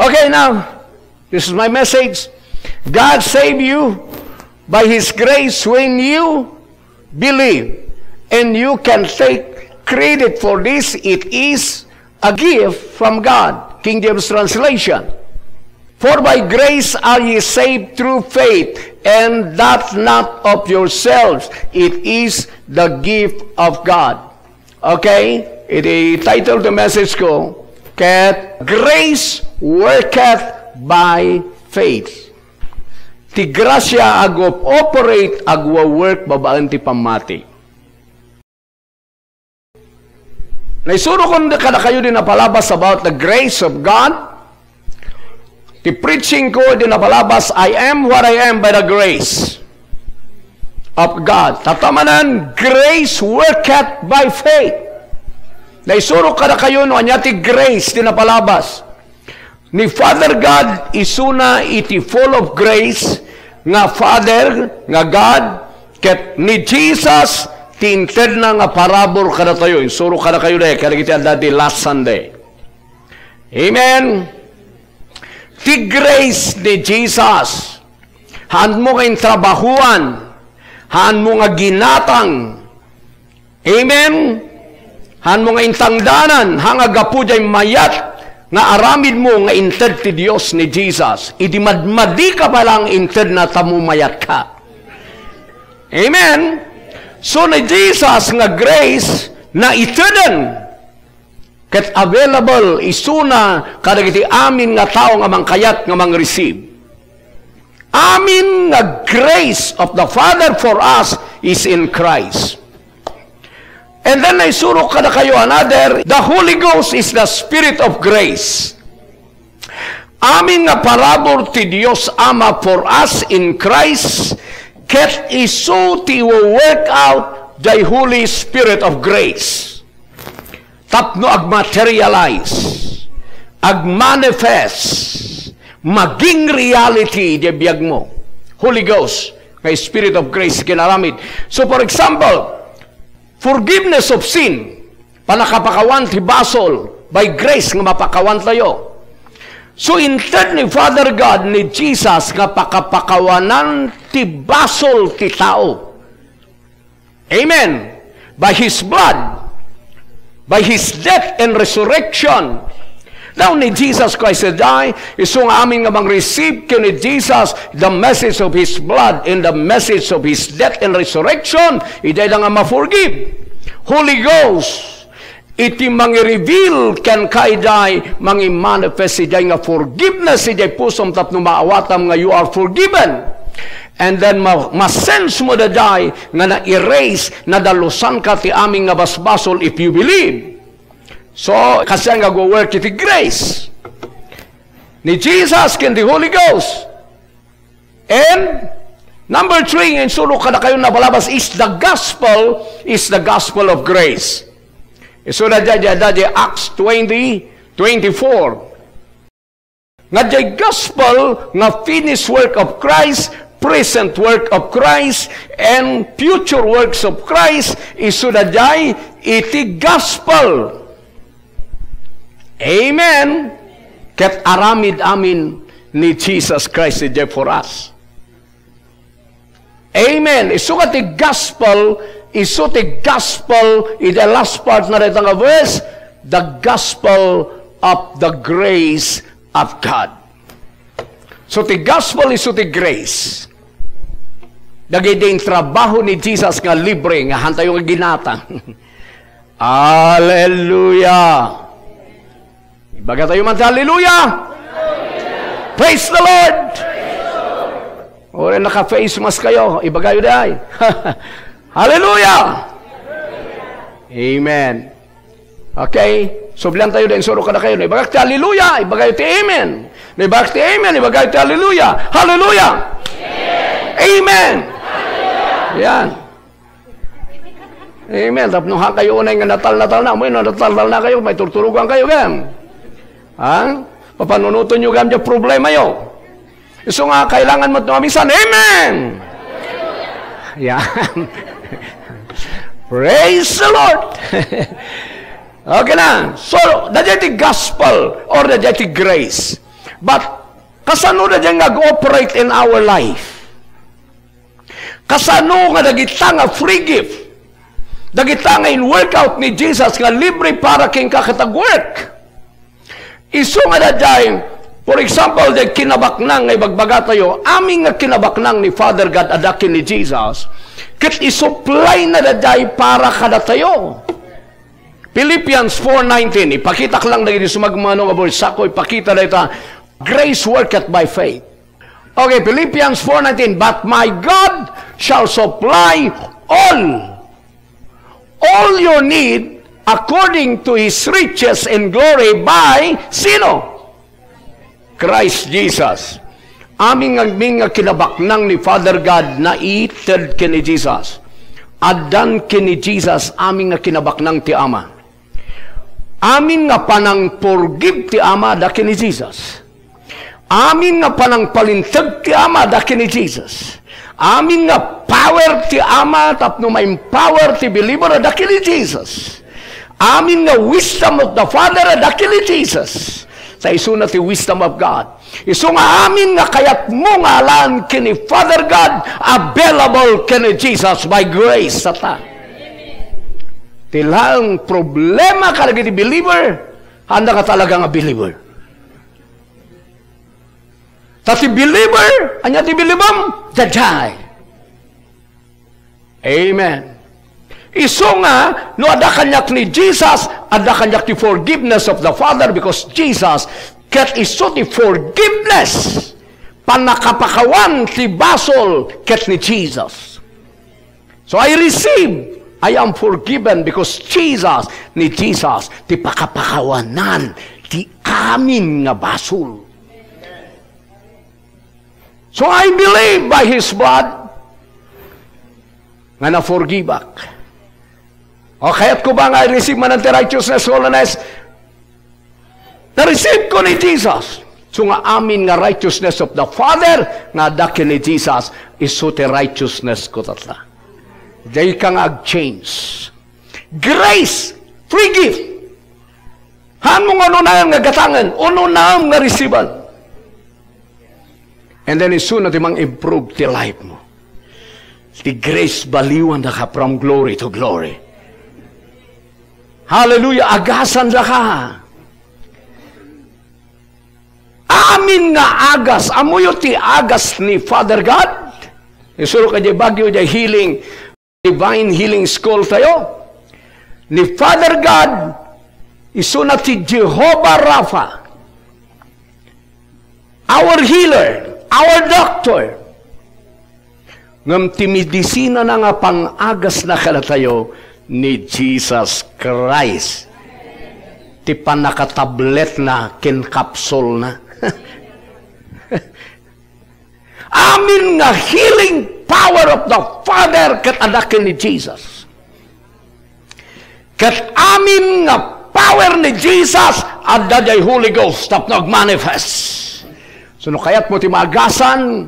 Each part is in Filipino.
Okay, now, this is my message. God saved you by His grace when you believe. And you can take credit for this. It is a gift from God. King James Translation. For by grace are ye saved through faith, and that not of yourselves. It is the gift of God. Okay? Title the message ko, Kat grace worketh by faith. Ti grasya agop operate agwa work babaan ti pamati. Naisuro ko kada kayo din napalabas about the grace of God. Ti preaching ko din napalabas, I am what I am by the grace of God. Tatamanan, grace worketh by faith. Naisuro kada kayo no anya ti grace din napalabas. Ni Father God isuna iti full of grace nga Father nga God ket ni Jesus tinted na nga parabor kada tayo. Isuro kada kayo de kada kita dati last Sunday. Amen. Ti grace ni Jesus. Han mo kayong trabahuan. Han mo nga ginatang. Amen. Han mo nga intangdanan. Hanga gapudjay mayat nga aramid mo nga inted ti Dios ni Jesus. Idi madmadi ka palang inted na tamumayat ka. Amen. So ni Jesus nga grace na iteden ket available isuna kadagiti amin nga tao nga mangkayat nga mang-receive. Amin nga grace of the Father for us is in Christ. And then naisuro kada kayo another, the Holy Ghost is the Spirit of grace. Amin nga parabor ti Dios Ama for us in Christ, ket iso ti work out the Holy Spirit of grace. Tapno ag-materialize, ag-manifest, maging reality di biyag mo. Holy Ghost, nga Spirit of grace kinaramid. So for example, forgiveness of sin, panakapakawan ti basol, by grace nga mapakawan tayo. So instead ni Father God, ni Jesus, nga pakapakawanan ti basol ti tao. Amen. By His blood, by His death and resurrection. Now ni Jesus Christ die, iso nga amin nga mang-receive ni Jesus the message of His blood and the message of His death and resurrection, iday nga ma-forgive. Holy Ghost, iti mangi-reveal ken kaiday, mangi-manifest iday nga forgiveness iday pusom tapno maawatam nga you are forgiven. And then ma-sense mo daday nga na-erase, nadalusan ka ti aming nga basbasol if you believe. So, kasi nga go-work iti grace ni Jesus ken the Holy Ghost. And number 3, in suro kada kayo na balabas is the gospel of grace. So da Acts 20:24. Nga di gospel nga finished work of Christ, present work of Christ, and future works of Christ, isudajay iti gospel. Amen. Ket aramid amin ni Jesus Christ iti for us. Amen. Isukat ti gospel, in the last part na rin nga verse, the gospel of the grace of God. So ti gospel iso ti grace. Dagiti trabaho ni Jesus nga libre nga hantayo nga ginatang. Hallelujah. Ibaga tayo man hallelujah. Praise the Lord. O naka-face mask kayo, ibaga yun ay. Hallelujah. Amen. Okay? So bilang tayo din suro kada kayo, ibagay ti hallelujah, ibagay ti amen. Ibagay ti amen, ibagay ti hallelujah. Hallelujah. Amen. Yan. Amen. Tapos nung kayo unay nga natal na, may natal na kayo, may turturugan kayo gam. Ha? Papanunuto nyo gam yung problema yo. So nga, kailangan mo tumisan. Amen. Yan. Praise the Lord. Okay na. So, dadya ti gospel or dadya ti grace. But, kasano na dyan nag-operate in our life? Kasano nga dagita nga free gift? Dagita nga in workout ni Jesus nga libre para king kakatag-work. Iso nga na dyan, for example, dyan kinabaknang nga ibagbaga tayo, aming nga kinabaknang ni Father God adakin ni Jesus, kat isupply na dyan para kada tayo. Philippians 4:19, ipakita ko lang na gini sumagmano nga bulsa ko, ipakita na ito, grace worketh by faith. Okay, Philippians 4:19, but my God shall supply all your need according to His riches and glory by sino? Christ Jesus. Aming kinabaknang ni Father God na ited kini Jesus. Adan kini Jesus aming kinabaknang ti Ama. Amin nga panang forgive ti Ama da kini Jesus. Amin nga panang palintag ti Ama da kini Jesus. Amin nga power ti Ama tapno ma-empower ti believer da kini Jesus. Amin nga wisdom of the Father da kini Jesus. Sa iso na ti wisdom of God. Iso nga amin nga kayat mo nga alam kini Father God available kini Jesus by grace sa ta. Tilang problema ka lagi ti believer, handa ka talaga nga believer. Tati believer, anya ti belibam, jajay. Amen. Iso nga, no ada kanyak ni Jesus, ada kanyak ti forgiveness of the Father because Jesus ket iso ti forgiveness panakapakawan ti basol ket ni Jesus. So I receive, I am forgiven because Jesus, ni Jesus, ti pakapakawanan, ti amin nga basol. So I believe by His blood, nga na-forgive ak. O kaya't ko ba nga receive man ang righteousness, holiness, na-receive ko ni Jesus. So nga amin nga righteousness of the Father, nga dakin ni Jesus, iso ti righteousness ko tatla. Dahil ka nga ag-change. Grace, free gift. Hanong ano na nga gatangan, ano na nga receivean. And then iso na ti mang improve ti life mo. Ti grace baliwan na ka from glory to glory. Hallelujah, agasan na ka. Amin nga agas, amuyo ti agas ni Father God. Isuro ka di bagyo di healing, divine healing school tayo. Ni Father God, iso na ti Jehovah Rapha. Our healer, our doctor. Ngam ti medisina na nga pang-agas na kada tayo ni Jesus Christ. Ti panakatablet na, kinkapsol na. Amin nga healing power of the Father kat adakin ni Jesus. Kat amin nga power ni Jesus adda day Holy Ghost tap nag-manifest. So no kayat mo ti magasan,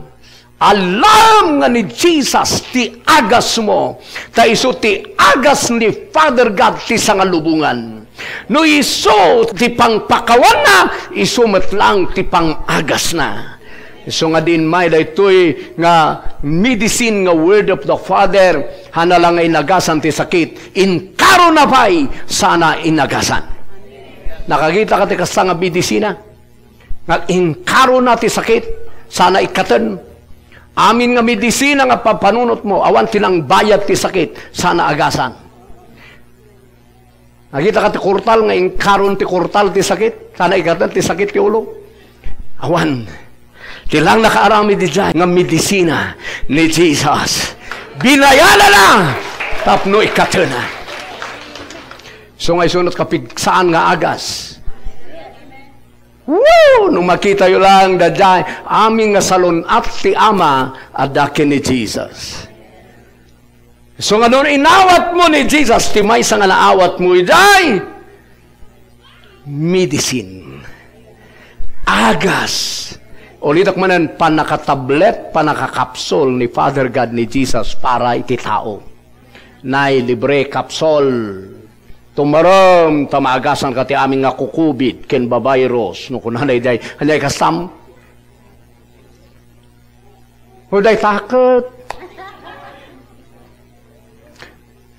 alam nga ni Jesus ti agas mo, ta iso ti agas ni Father God ti sangalubungan. No iso ti pangpakawan na, iso matlang ti pangagas na. Iso nga din may daytoy nga medicine nga word of the Father, hana lang ay nagasan ti sakit, inkaro na pa'y sana inagasan. Nakakita ka ti kasta nga medisina? Nga inkaro na ti sakit, sana ikatan. Amin nga medisina nga papanunot mo, awan tinang bayad ti sakit, sana agasan. Nakita ka ti kurtal nga inkaron ti kurtal ti sakit, sana ikatan ti sakit ti ulo. Awan, tilang nakaarami di dyan nga medisina ni Jesus. Binayala na, tapno ikatan na. So ngay sunod kapig saan nga agas. Woo! Nung makita yun lang, dadyan, aming nga salon at ti Ama, adakin ni Jesus. So nga doon, inawat mo ni Jesus, ti may sa nga naawat mo, iday, medicine. Agas. Ulitak manan, panakatablet, panakakapsol ni Father God ni Jesus para iti tao. Nay, libre kapsol. tumaram tamagasan ka ti aming nga kukubid ken babayros no kunanay day hanay kasam huday takot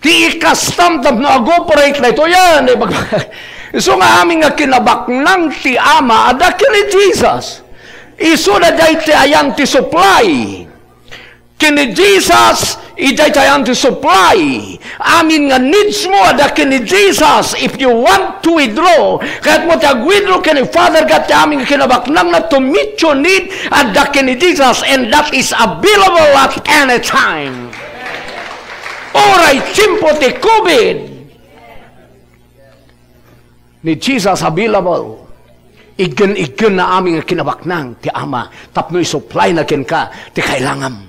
ti ikastam tap no agoperate na ito yan so nga aming nga kinabaknang ti ama ada kini Jesus iso na day ti ayan ti supply kini Jesus ijay tayan to supply. Amin nga needs mo ada kini Jesus. If you want to withdraw, kahit mo tag-withdraw kini Father God, amin kinabaknang na to meet your need, ada kini Jesus, and that is available at any time. Oray, chimpo ti COVID. Ni Jesus available. Igen-igen na amin nga kinabaknang ti Ama. Tapno i-supply na kin ka ti kailangam.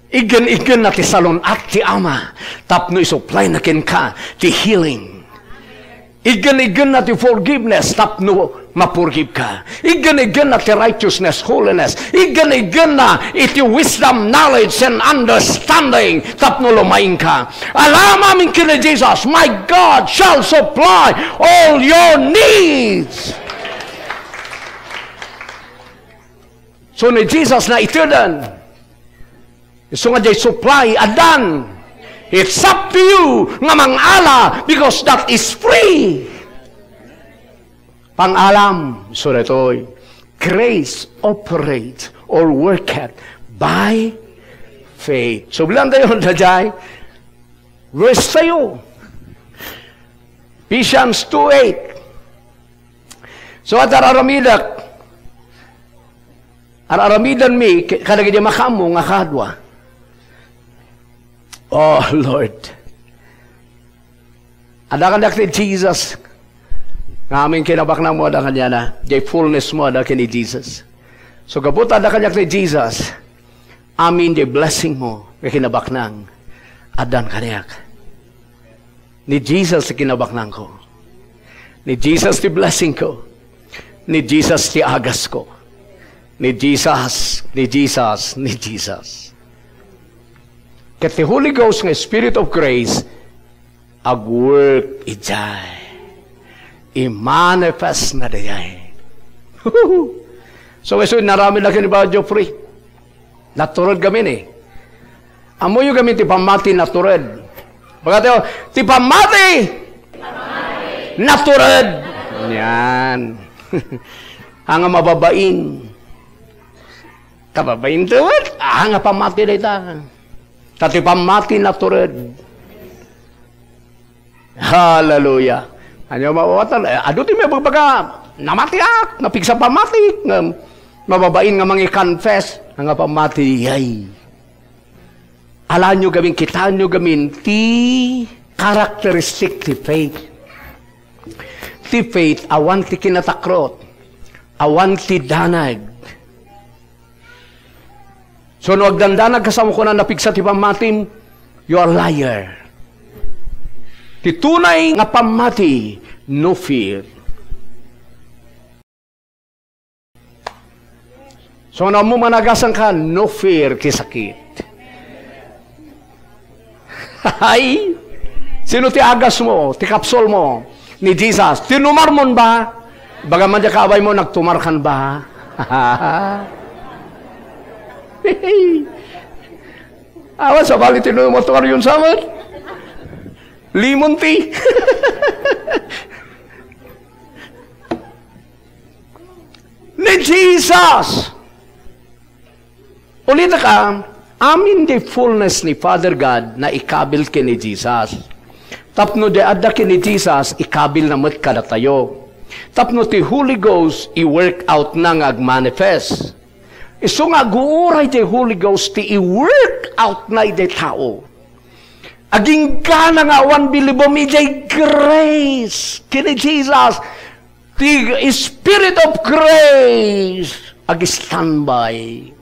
Igen-igen na ti salon at ti Ama. Tapno isupply na kin ka ti healing. Igen-igen na ti forgiveness. Tapno mapurgive ka. Igen-igen na ti righteousness, holiness. Igen-igen na iti wisdom, knowledge, and understanding. Tapno lumaing ka. Alam amin kini Jesus, my God shall supply all your needs. So ni Jesus na itidan. So nga jay supply, adan. It's up to you nga mangala because that is free. Pangalam, so netoy, grace operates or worketh by faith. So bilang tayo dajay, verse tayo. Ephesians 2:8. So at aramidan mi, kadagi di makamu nga kadwa. Oh, Lord. Ada kandak ni Jesus. Ngamin kinabaknang mo ada kanya na. Jay fullness mo ada kini Jesus. So kaput ada kandak ni Jesus. Amin jay blessing mo. Kinabaknang. Adan kanyak. Ni Jesus kinabaknang ko. Ni Jesus ti blessing ko. Ni Jesus ti agas ko. Ni Jesus, ni Jesus, ni Jesus. Ket the Holy Ghost nga Spirit of grace ag-work ijay. I-manifest na dayay. So, narami na kinibawa Geoffrey. Naturod kami ni. Amo yung kami ti pamati naturod. Baga tayo, ti pamati! Naturod! Yan. Ang mababain. Kababain tuwad. Ang pamati na ita. Kati pamati naturod. Hallelujah. Ano mawawatan? Ado ti may pagbaga namati ak, napigsa pamati. Mababain nga mga confess nga pamati. Yay. Alam nyo gamin, kita nyo gamin, ti characteristic ti faith. Ti faith, awan ti kinatakrot. Awan ti danag. So, no, agdandanag kasama ko na napigsa ti pamatim, you are liar. Ti tunay nga pamati, no fear. So, na mo managasan ka, no fear ti sakit. Ay, sino ti agas mo, ti kapsol mo, ni Jesus, tinumar mo ba? Bagaman di kaabay mo, nagtumarkan ba? Awas, sabali tinumar mo tukar yun samad. Limon tea. Ni Jesus. Ulit ka, amin di fullness ni Father God na ikabil kini Jesus. Tapno di adda kini Jesus, ikabil na mo't kada tayo. Tapno ti Holy Ghost, i-work out na nga ag-manifest. Iso nga guuray ti Holy Ghost, ti i-work out na iti tao. Aging ka na nga awan bilibom ijay grace. Kini Jesus, the Spirit of grace, ag-standby.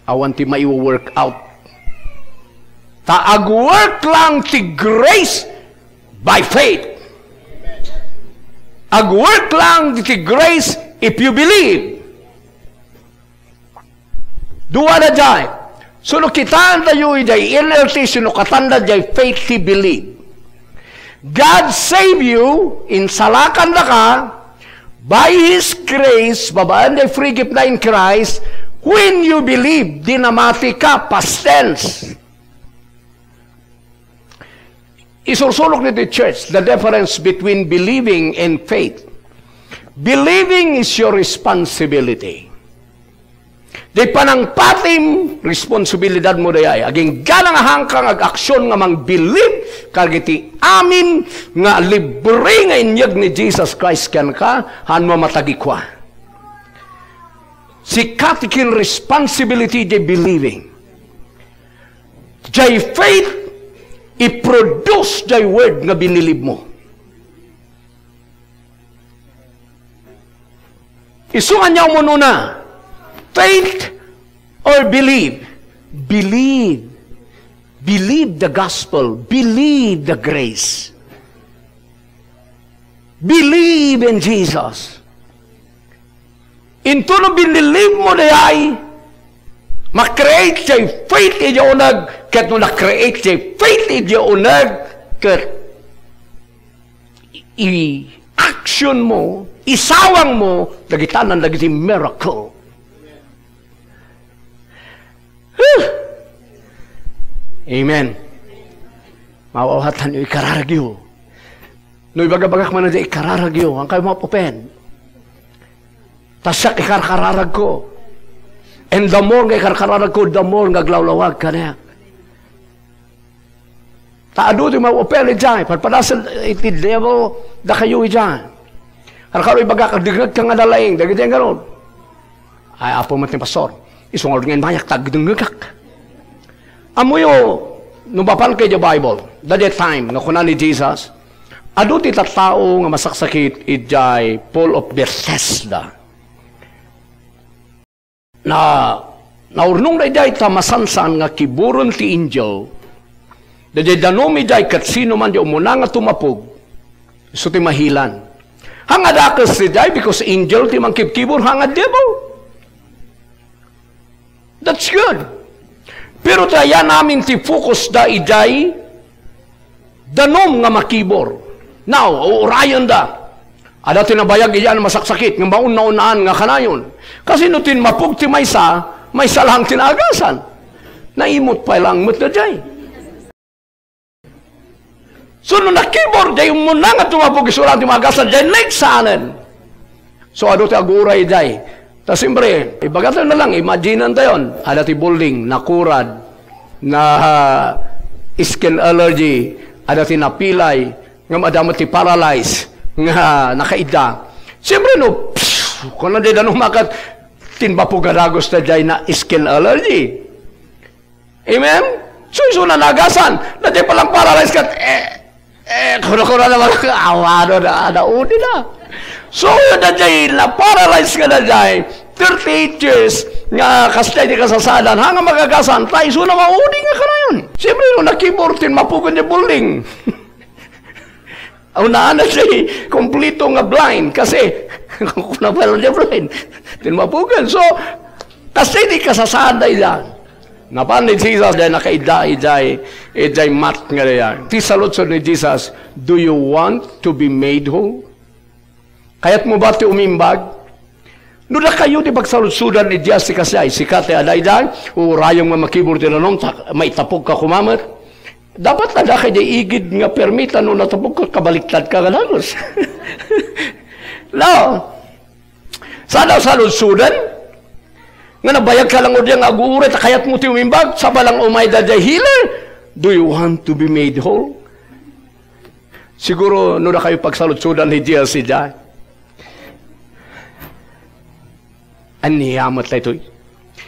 Awan ti maiwo-work out. Ag-work lang ti grace by faith. Ag-work lang ti grace if you believe. Duwa na dyan. So, kitaan tayo jay NLT, sinukatanda jay faith to believe. God save you, insalakan na ka, by His grace, babaan jay free gift na in Christ, when you believe, dinamati ka, past tense. Isursulok nito church, the difference between believing and faith. Believing is your responsibility. Di panangpatim, responsibilidad mo dayay. Aging ganang hangkang ag-aksyon nga mang believe, kagiti amin nga libre nga inyag ni Jesus Christ kan ka, han mo matagikwa. Si katikin responsibility di believing. Jay faith, i-produce jay word nga binilib mo. Isungan niya mo nuna, faith or believe? Believe. Believe the gospel. Believe the grace. Believe in Jesus. Into no binilive mo dayay, ma-create siya faith iya unag, kat no na-create siya faith iya unag, kat i-action mo, isawang mo, dagitanan dagiti miracle. Amen. Mawawatan yung ikararagyo. No ibagabagak man na di ikararagyo, ang kayo mapupen. Tasak ikararag ko. And the more nga ikararag ko, the more nga glawlawag ka na. Taado di mapupen dyan, pagpadasan iti devil, da kayo dyan. Harkaro ibagak, digag ka nga nalaing, dagit yan gano'n. Ay, apo mat ni pastor, isungol ngayon mayak, tagdungagak. Amuyo, nubapal kayo the Bible, that time, nga kunan ni Jesus, ado ti tattao nga masaksakit, ijay, Paul of Bethesda. Naurnong na ijay tamasansan nga kiburon ti angel, dajay danom ijay kat sino man di umuna nga tumapog, so ti mahilan. Hangad akas ti ijay, because angel ti mangkibkibor, hangad devil. That's good. Pero tayo namin ti focus da ijay, danom nga makibor. Now, urayan da. Ada tinabayag iyan masaksakit, nga mauna-unaan nga kanayon. Kasi no tinmapog ti maysa, maysa lang tinagasan. Naimot pa lang mo't na jay. So no nakibor, jay muna nga tumapog isulang ti magasan, jay naiksanan. So ado ti aguray jay. Ta siyempre, ibagatan na lang, imaginean tayo, ada ti building, nakurad, na skin allergy, ada ti napilay, nga madamot ti paralyze, nga nakaida. Siyempre no, kung na di na numakat, tinbapugaragos na dyan na skin allergy. Amen? So iso na nagasan, na di palang paralyze kat, kuna naman, awado na, udi na. So, na dyan, na-paralyze ka na dyan, 38 years, nga kastay di kasasadan, hanga magagasan, tayo, so na maudi nga ka na yun. Siyempre, nung nakibortin, mapugan niya building. Unaan na siya, kompleto nga blind, kasi, kung napala niya blind, tinmapugan. So, kastay di kasasadan dyan. Napan ni Jesus, dahil nakaida-iday mat nga dyan. Tisalot sa ni Jesus, do you want to be made whole? Kaya't mo ba ti umimbag? Nula kayo ti pagsalutsudan ni Diyas si Kasay, si Kate Adayday, o rayong mamakibor ti nanong, maitapog ka kumamat. Dapat na kayo di igid nga permita nung natapog ka, kabaliktad ka ganagos. No. Sana salutsudan, nga nabayag ka lang o diyang aguuret, kaya't mo ti umimbag, sabalang umay daday healer, do you want to be made whole? Siguro, nula kayo pagsalutsudan ni Diyas si Diyay. Aniyamat na ito.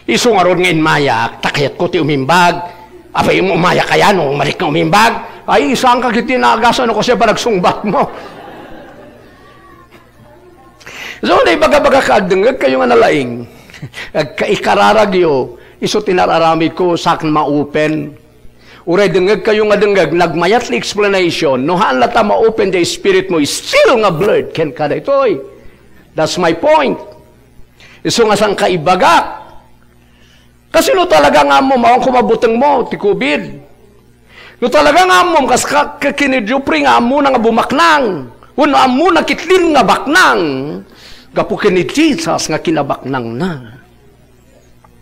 Isungaron ngayon mayak, takayat ko ti umimbag. Apay mo mayak kaya nung malik na umimbag. Ay, isang kakiti na agasan ako siya pa nagsungbat mo. So, na ibaga-baga kaagdangag kayo nga nalaing. Ikararagyo, iso tinararami ko sakin ma-open. Uray dangag kayo nga dangag, nagmayat na explanation. Nohaan lata ma-open the spirit mo, is still nga blurred. Ken kada ito'y. That's my point. Iso nga sang kaibaga. Kasi no talaga nga mo, mawang kumabutang mo, ti COVID. No talaga nga mo, kas kakinidjupri nga mo nga bumaknang. Uno amo nakitlin nga baknang. Gapo kini Jesus nga kinabaknang na.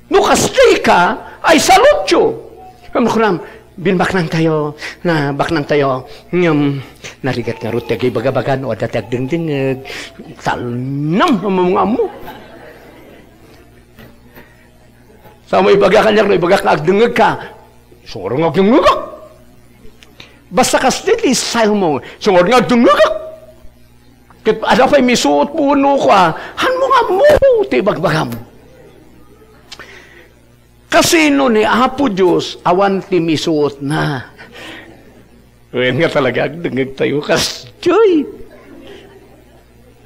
No kastay ka, ay salutyo. Kunam, binbaknang tayo, na baknang tayo. Narigat nga rute, kay bagabagan, o datag dingdingag, talnam ang mga amo. Sa may baga kanya, may baga ka agdungag ka. Sungor nga agdungag ka. Basta kastay, style mo, sungor nga agdungag ka. Ada pa'y misuot puno ka, han mo nga mo, tibagbagam. Kasi nun Apo Diyos, awan ti misuot na. Ngayon nga talaga, agdangag tayo, kasjoy.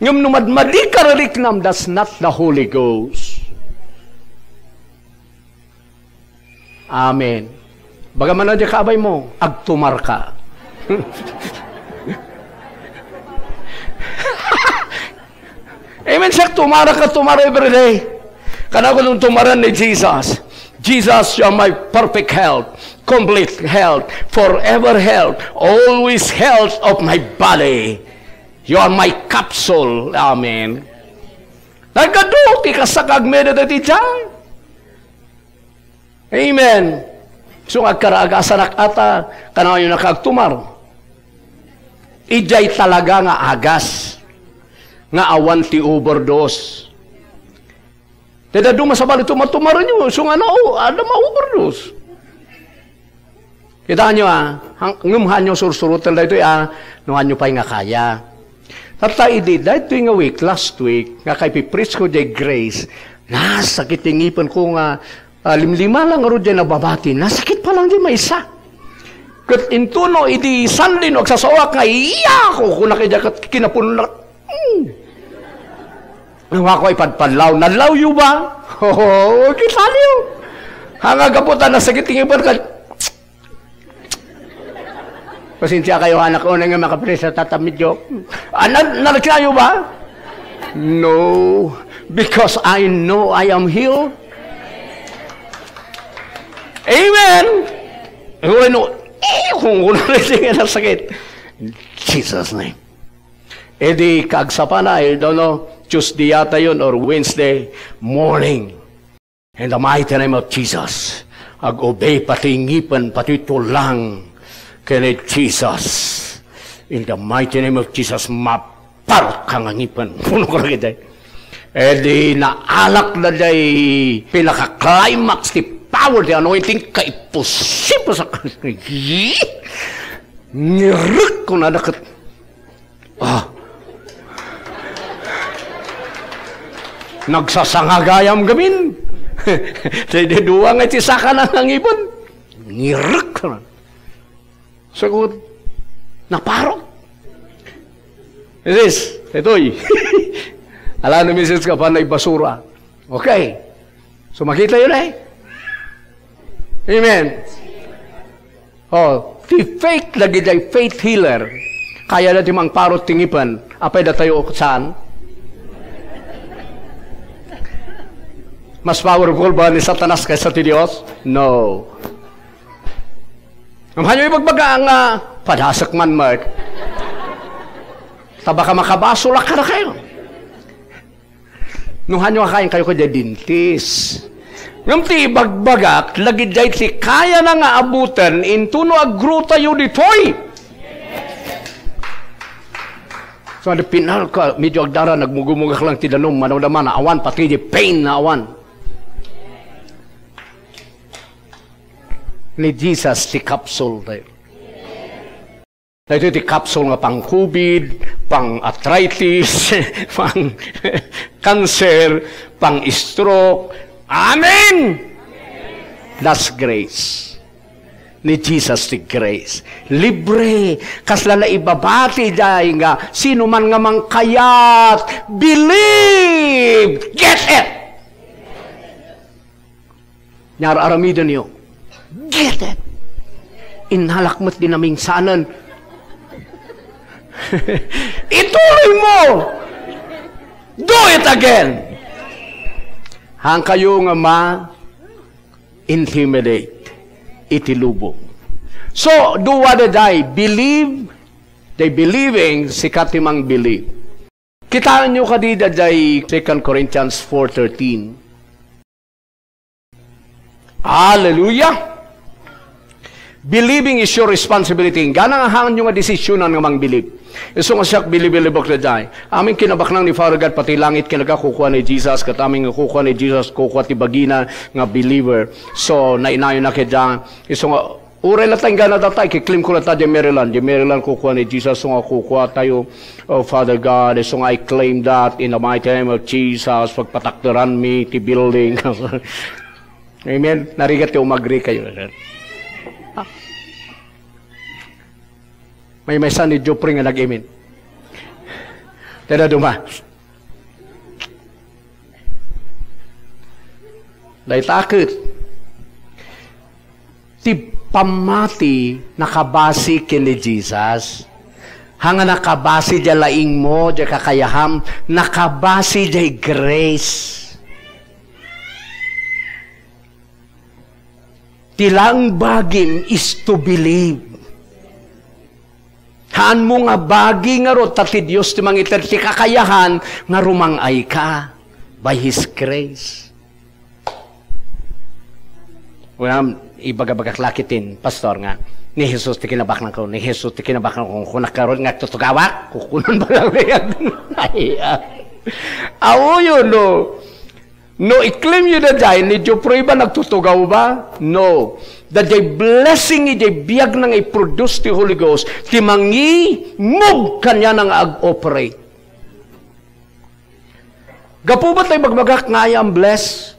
Ngam numadmadi karariknam, that's not the Holy Ghost. Amen. Bagaman na di kabay mo, agtumar ka. Amen, siya, tumara every day. Kana ko nung tumaran ni Jesus. Jesus, you are my perfect health, complete health, forever health, always health of my body. You are my capsule. Amen. Nagkaduti ka sa kagmedadati dyan. Amen. So, agkaragasan ata, kana yung nakagtumar. Ijay talaga nga agas. Nga awan ti overdose. Teda dumasabali tumatumaran nyo. So nga ada ma-overdose. Kita nyo ngumhan nyo sursurutan da ito nuhan nyo pa nga kaya. Tata idi, da ito nga week, last week, nga kay pipreach ko jay grace, nasakit tingipan ko nga, limlima lang aro dyan nababati, nasakit pa lang dyan may isa. Kat intuno, idi Sunday no, agsasawak nga, iya ko, kung nakidya kinapuno na, Nang ako ay padpadlaw, nalaw yu ba? Oo, kita niyo. Hanga kaputan na sakit tingipan ka. Pasensya kayo anak ko na nga makapresa tatamid yo. Nalagkina yu ba? No, because I know I am healed. Amen. Kung nalagkina na sakit. Jesus' name. Edi kagsapa na, I don't know, Tuesday yata yun or Wednesday morning. In the mighty name of Jesus, ag-obey pati ngipan, pati tulang kini Jesus. In the mighty name of Jesus, maparot ka nga ngipan. Puno ko lagi day. Edi naalak na day pinaka-climax ti power di anointing kaiposipo sa nirek ko na dakat. Nagsasangagayam gamin. Jadi dua nga tisaka na ng ibon. Ngirek ka na. Sagot, naparok. Ito'y. Alam na message ka pa na ibasura. Okay. So makita yun eh. Amen. Oh, ti faith lagi day faith healer. Kaya na ti mang parot tingipan. Apay na tayo saan? Mas powerful ba ni Satanas kaysa ti Diyos? No. Amahan yung ibagbaga ang padasak man, Mark. Taba ka makabasula ka na kayo. Nung hanyo kakain kayo ko dyan dintis. Nung ti ibagbagak, lagi dyan ti kaya na nga abutan, intuno agruta yun ditoy. So, ada pinal ka, medyo agdara, nagmugumugak lang ti danom, manaw-daman na awan, pati di pain na awan. Ni Jesus ti capsule tayo. Ito ti capsule nga pang COVID, pang arthritis, pang cancer, pang stroke. Amen! That's grace. Ni Jesus ti grace. Libre. Kasla na ibabati dahil nga, sino man nga mangkayat, believe! Get it! Nyar-aramidan niyo. Get it! Inhalakmat din naming sanan. Ituloy mo! Do it again! Hang kayo nga intimidate, itilubog. So, duwa day believe, they believing, sikat timang believe. Kitaan nyo kadida day 2 Corinthians 4:13. Hallelujah! Believing is your responsibility. Ganang ahangan nyo nga desisyonan nga mang believe. Iso nga siyak bilibok na day. Aming kinabaknang ni Father God, pati langit kinagakukuha ni Jesus, kat aming kukuha ni Jesus, kukuha ti bagina nga believer. So, nainayo na kaya. Iso nga, uray na tayong gana tatay, kiklim ko na tayo di Maryland. Di Maryland kukuha ni Jesus, so nga kukuha tayo, oh Father God, so nga I claim that in the mighty name of Jesus, pagpatakdaran mi, ti building. Amen? Narigat yung umagri kayo. May son ni Jopri nga nag-amen. Tada duma. Dahil takot. Ti pamati nakabasi kini Jesus. Hanga nakabasi dya laing mo, dya kakayaham, nakabasi dya grace. Tilang bagim is to believe. Haan mo nga bagi nga ro, tati Diyos ti mangitan ti kakayahan, nga rumangay ka by His grace. Well, ibagabagaklakitin, pastor nga, ni Jesus ti kinabaknan ko, ni Jesus ti kinabaknan ko, kung nakaroon nga tutugawak, kukunan ba lang yan? Awo yun, no. No, i-claim yun na dyan, ni Jopri ba nagtutugaw ba? No. That the blessing iti biyag nang i-produce ti Holy Ghost, ti mangimog kanya nang ag-operate. Gapo ba tayo magbagak nga ang bless?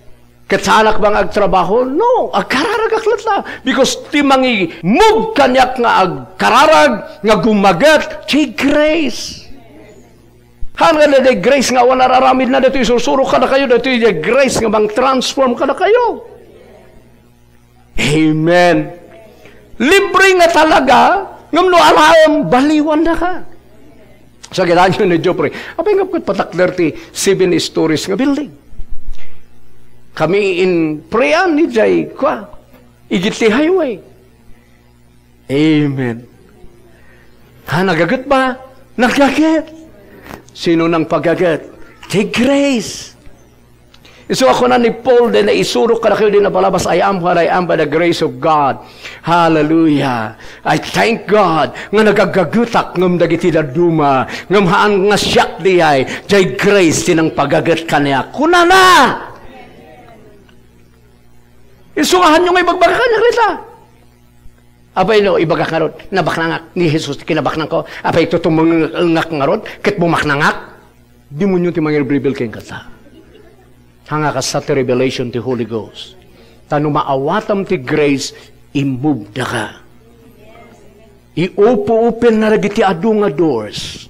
Katsanak bang agtrabaho? No, agkararag aklat na. Because ti mangimog kanya nga agkararag, nga gumagat, ti grace. Hanga na the grace nga wala nararamid na dito, isusuro ka na kayo, dito the grace nga bang transform ka na kayo. Amen. Libre nga talaga, ngamno alam, baliwan na ka. Sa gano'n yun ni Jopri, apay nga patakler ti 7 stories nga building. Kami in prayan ni Jay, igit ti highway. Amen. Ha, nagagat ba? Nagagat. Sino nang pagagat? Ti grace. So ako na ni Paul din na isurok ka na kayo din na palabas, I am what I am by the grace of God. Hallelujah. I thank God nga nagagagutak ngam dagiti daduma ngam haan nga siyak di ay jay grace tinang pagagat kanya. Kuna na! Isukahan nyo nga ibagbaga kanya kita. Apay no, ibagak nga ron, nabaknangak ni Jesus, kinabaknang ko. Apay tutumangak nga ron, kit bumaknangak, di mo nyo timangir bibil kayong kata. Hanga ka sa revelation ti Holy Ghost. Tano maawatam ti grace, imove na ka. I-open na lagi ti adu nga doors.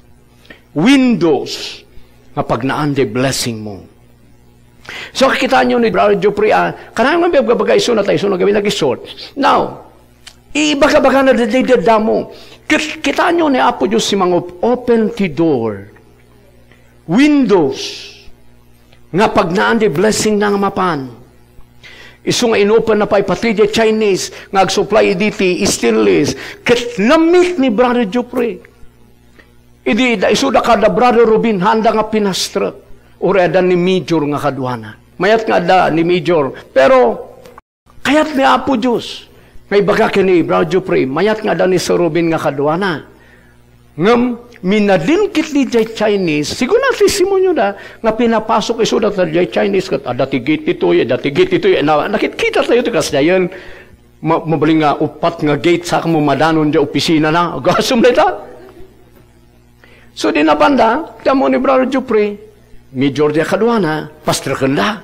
Windows. Nga pagnaan ti blessing mo. So, kakita nyo ni Brother Jopri, kanang nga bagay iso na tayo, iso na gawin nag-isort. Now, ibaga-baga na dadada mo. Kita nyo ni Apo Diyos si mga open ti door. Windows. Nga pagnaan di blessing na nga mapan. Iso nga inopen na pa ipati di Chinese, nga ag-supply diti, stainless. Kat namit ni Brother Jopri. Idi, iso da kada Brother Rubin, handa nga pinastra. Uri ada ni Major nga kadwana. Mayat nga ada ni Major. Pero, kayat ni Apo Diyos. May baga kini, Brother Jopri, mayat nga ada ni Sir Rubin nga kadwana. Ngam, minadinkit ni Jay Chinese, siguro natin simonyo na, nga pinapasok iso na Jay Chinese, dati gate ito, nakikita tayo ito kasi yan, mabaling nga upat nga gate sa mo madanon dyan opisina na, gasum na ito. So di na banda, tamo ni Brother Jopri, Major Jay Kadwana, Pastor Kanda,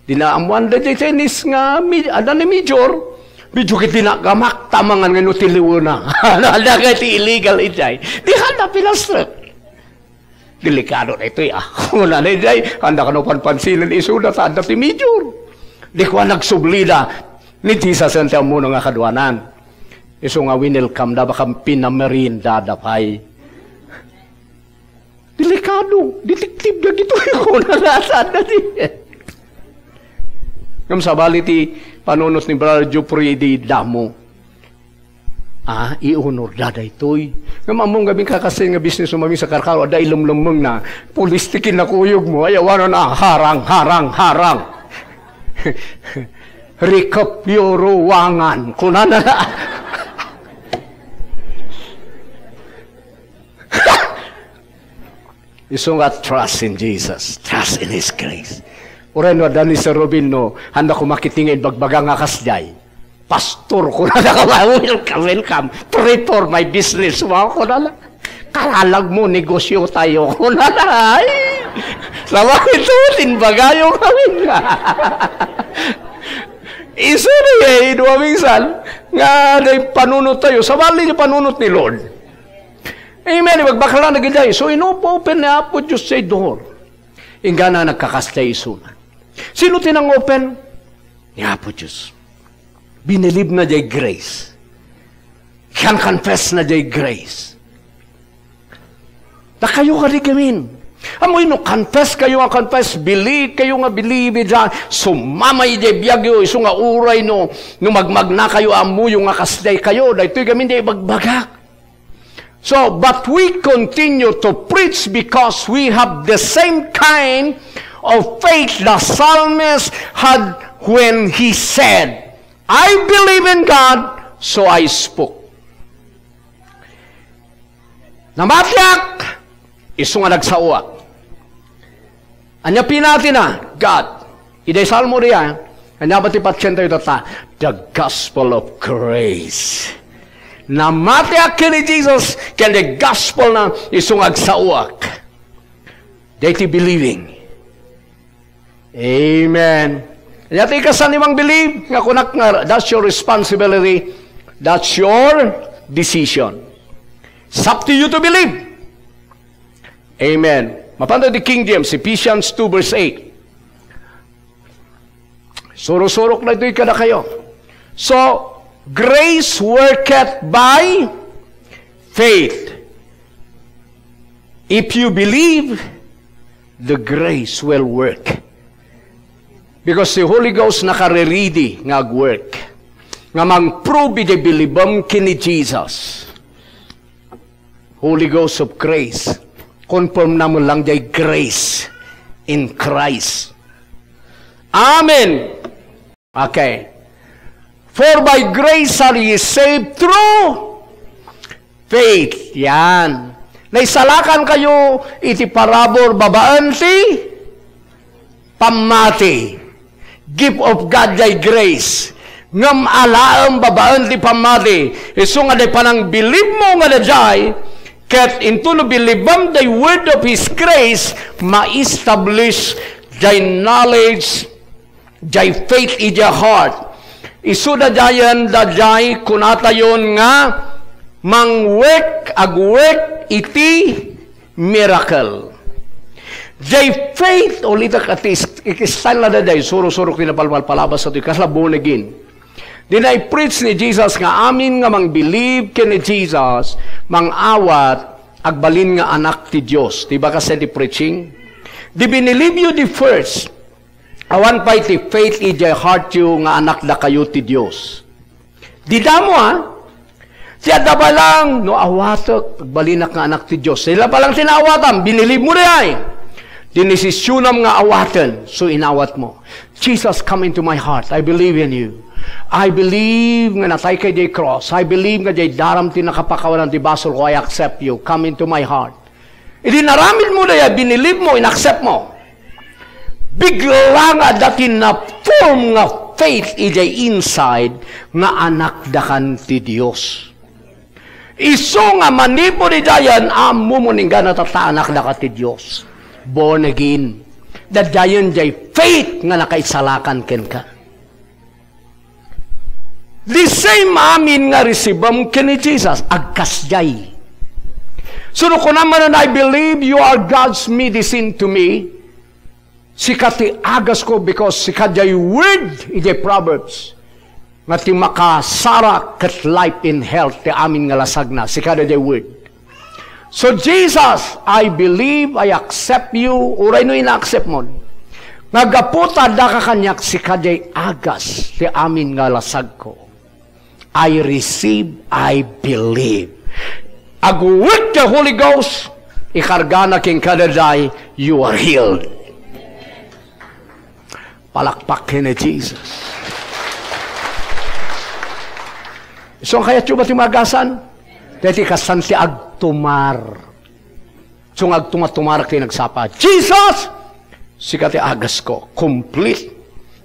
di na amuan na Jay Chinese nga, ada ni Major, medyo kiti na gamak, tamangan nga nutiliwo na. Handa ka iti illegal itay. Di handa pinastret. Delikado na ito Una na itay, handa ka no panpansinan iso na handa ti Major. Di ko nagsublida. Ni Jesus ang tiyan mo nga kadwanan. Iso nga winelcome na baka pinamerinda dapay. Delikado. Detektive na gito. Una na saan na di. Ngam sabali ti panunot ni Brother Jupri di damo. Iunor daday toy. Nga mamong gabing kakasin nga business mo sa karkaro, da ilumlumong na, pulistikin na kuyog mo, ayawanan harang. Rikapyuruwangan. Kunana na. Iso nga trust in Jesus. Trust in His grace. Uray no, dani sa Robin no, handa ko makitingin bagbaga nga kasday. Pastor ko na welcome. Pray for my business. Wow, ko na lang. Kalalag mo, negosyo tayo. Ko na lang. Sama itutin bagayong kami nga. Iso na dua minsan, nga day panunot tayo. Sabali niyo panunot ni Lord. Amen. Magbakala na giday. So, ino-open na po Diyos sa door. Inga na nagkakastay isunan. Sino tinang open? Nga po Diyos. Binilib na jay grace. Can confess na jay grace. Na kayo ka di gamin. Amoy no, confess kayo nga confess, believe kayo nga believe dyan, sumamay jay biyagyo, iso nga uray no magmagna kayo, amuyo nga kasday kayo, dahil ito'y gamin jay bagbagak. So, but we continue to preach because we have the same kind of faith the psalmist had when he said, I believe in God, so I spoke. Namatyak, iso nga nagsauak. Anya pinati na, God. Iday salmo riyan, anya ba ti patsenta ito ta? The gospel of grace. Namatyak kini Jesus, kaya the gospel na iso nga nagsauak. They ti believing. Amen. Kaya ti ikasan nimang believe, nga kunak nga, that's your responsibility, that's your decision. It's up to you to believe. Amen. Mapanda di King James, Ephesians 2 verse 8. Surok-surok na ito'y kada kayo. So, grace worketh by faith. If you believe, the grace will work. Because the Holy Ghost nakareridi nga work. Nga mang-prove di bilibam kini Jesus. Holy Ghost of grace. Confirm na mo lang jay grace in Christ. Amen. Okay. For by grace are ye saved through faith. Yan. Naisalakan kayo iti parabor babaan ti pamati. Gift of God jay grace. Ngam alaam babaan ti pamati. Iso nga day panang believe mo nga na jay, ket into no bilibam the word of His grace, ma-establish jay knowledge, jay faith in your heart. Isu da jayan da jay kunata yon nga mangwek agwek iti miracle. Jay faith ulit katis ikistal na da jay suro-suro kinapalmal palabas sa ito kasla born again. Dinay preach ni Jesus nga amin nga mang believe kini Jesus mang awat agbalin nga anak ti Dios. Diba kasi di preaching? Di binilieve you the first. Awan pa iti faith in your heart you nga anak da kayo ti Dios. Di damo siya da ba lang no awatok agbalinak nga anak ti Dios. Sila pa lang tinawatan, binilieve mo rin. Dinisisyunam nga awatan, so inawat mo. Jesus, come into my heart. I believe in you. I believe nga natay kay jay cross. I believe nga jay daram ti nakapakawanan ti basol ko. I accept you. Come into my heart. Idi naramid mo na binilieve mo, inaccept mo. Bigla nga dati na form nga faith ijay inside nga anak dakan ti Dios. Iso nga manipo ni dayan amo mo ning gana tataanak da ka ti Dios. Born again. Da dayan jay faith nga nakaisalakan ken ka. The same amin nga resibam kini Jesus agkasjay. So no kunaman na I believe you are God's medicine to me. Sikati agas ko because sikadjay word ijay Proverbs. Nga ti makasara ket life in health ti amin nga lasag na sikadjay word. So Jesus, I believe, I accept you. Uray no ina-accept mo. Nagaputa da ka kanyak si kaday agas ti amin nga lasag ko. I receive, I believe. Agwit the Holy Ghost, ikarga na king kadaday, you are healed. Palakpakin ni Jesus. So kaya tuba ti magasan, dati kasan ti agtumar. So agtumatumar ti nagsapa, Jesus! Sika ti agas ko, complete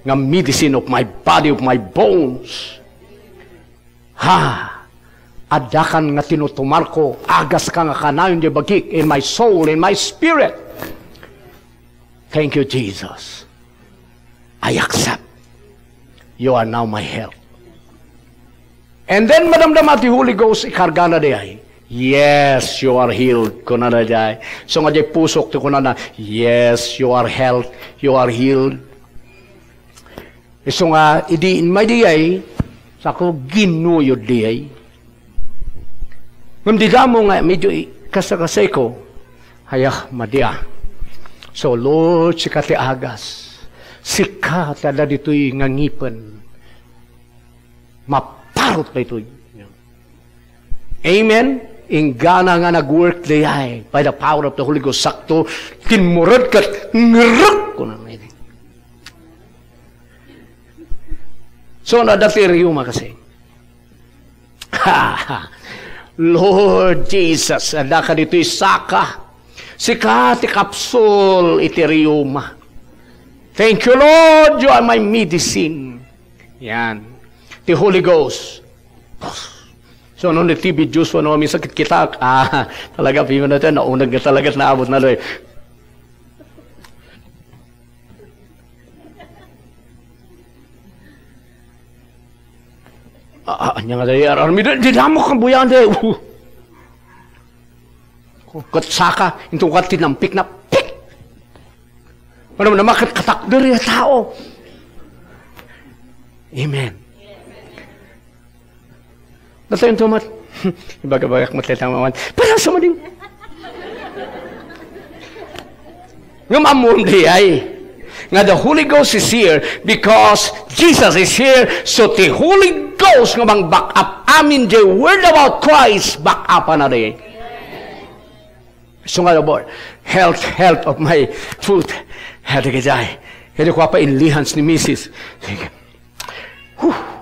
nga medicine of my body, of my bones. Adakan nga tinutumar ko, agas ka nga kanayon di bagik in my soul, in my spirit. Thank you, Jesus. I accept. You are now my help. And then, madamdama ti Holy Ghost, ikarga na di ay, yes, you are healed. Kuna na di ay. So nga di pusok ti kuna na, yes, you are healed. You are healed. So nga, idiin may di ay, sa ko ginuyod di ay. Ngam di mo nga, medyo kasakasay ko, hayah, madia. So, Lord, sika ti agas. Sika tada dito'y ngangipan. Maparot na ito'y. Amen? Ingana nga nag-work day by the power of the Holy Ghost. Sakto, kinmurad kat, ngeruk ko na may. So, nadatiriuma kasi. Lord Jesus, ada ka dito'y saka. Sika ti kapsul itiriuma. Thank you, Lord. You are my medicine. Yan. The Holy Ghost. So, noon ni TB Juice, may sakit kita. Talaga, pima natin, naunag na talaga, naabot na doon. Anya nga dahil, arami doon, di mo kang buyan dahil. Katsaka, ito ka tinampik na, pik! Ano naman, katakder yung tao. Amen. Natayon tumat. Ibaga-bagak matletamawan. Para sa madim. Ngam di ay. Nga the Holy Ghost is here because Jesus is here. So the Holy Ghost nga bang back up. Amin the word about Christ back up na rin. So nga Lord, health of my food. Hadi kajay. Hadi ko pa inlihans ni Mrs.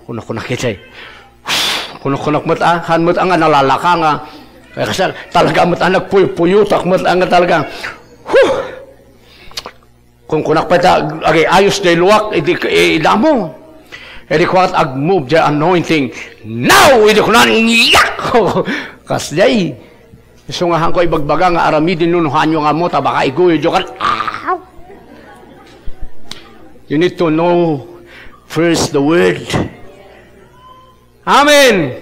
Kunak kajay. Kunak mata, han mata nga nalalaka nga. Kasi talaga mata nagpuyo-puyutak mata nga talaga. Kung kunak pa ta, ayos na iluwak, idamo. Hindi ko at ag-move the anointing. Now, hindi ko na niyak! Kasday. So nga ko ibagbaga nga aramidin nun hanyo nga mo, baka iguyo jokan. You need to know first the word. Amen!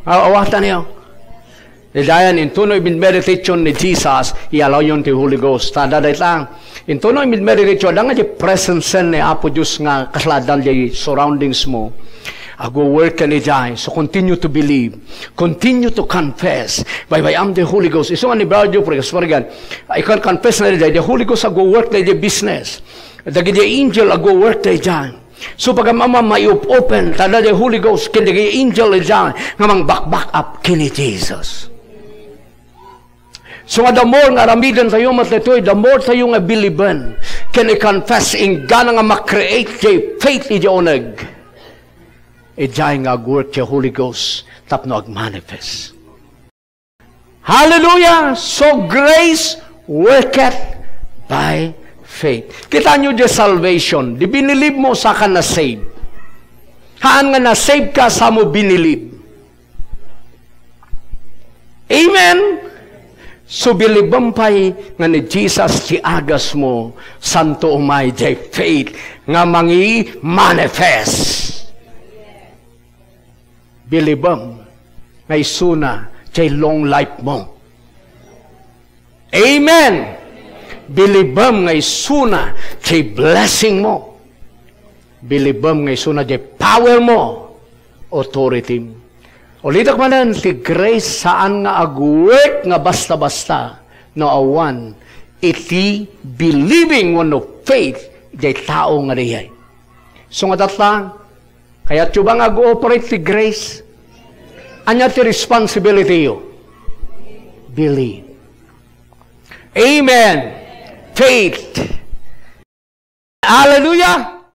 Awatan niyo. Dayan, in tunoy bin meditation ni Jesus, i-allow yun ti Holy Ghost. Tada dahil lang. In tunoy bin meditation, da nga di presence ni Apo Diyos nga kasladan di surroundings mo. Go work ka ni Jai. So continue to believe. Continue to confess. By I'm the Holy Ghost. Iso nga ni Brother Jupre, I can confess na di the Holy Ghost go work na di business. Dagi di angel go work na di. So pag mama may-open, tada di Holy Ghost, kindi di angel na di, nga mang back up kini Jesus. So the more nga ramidan tayo matatoy, the more tayo nga biliban, can i-confess in gana nga makreate jay faith iji onag. Ijay nga work jay Holy Ghost, tapno ag-manifest. Hallelujah! So grace worketh by faith. Kita nyo di salvation, di binilib mo sa ka na-save. Haan nga na-save ka sa mo binilib. Amen! So bilibampay nga ni Jesus ti agas mo santo umay jay faith nga mangi manifest. Bilibam nga isuna jay long life mo. Amen. Bilibam nga isuna jay blessing mo. Bilibam nga isuna jay power mo, authority mo. Ulitak manan, ti grace saan nga agwek nga basta-basta no awan iti believing wano faith jay tao nga diyay. So nga datang, kaya tuba nga go-operate ti grace, anya ti responsibility yo. Believe. Amen. Faith. Hallelujah.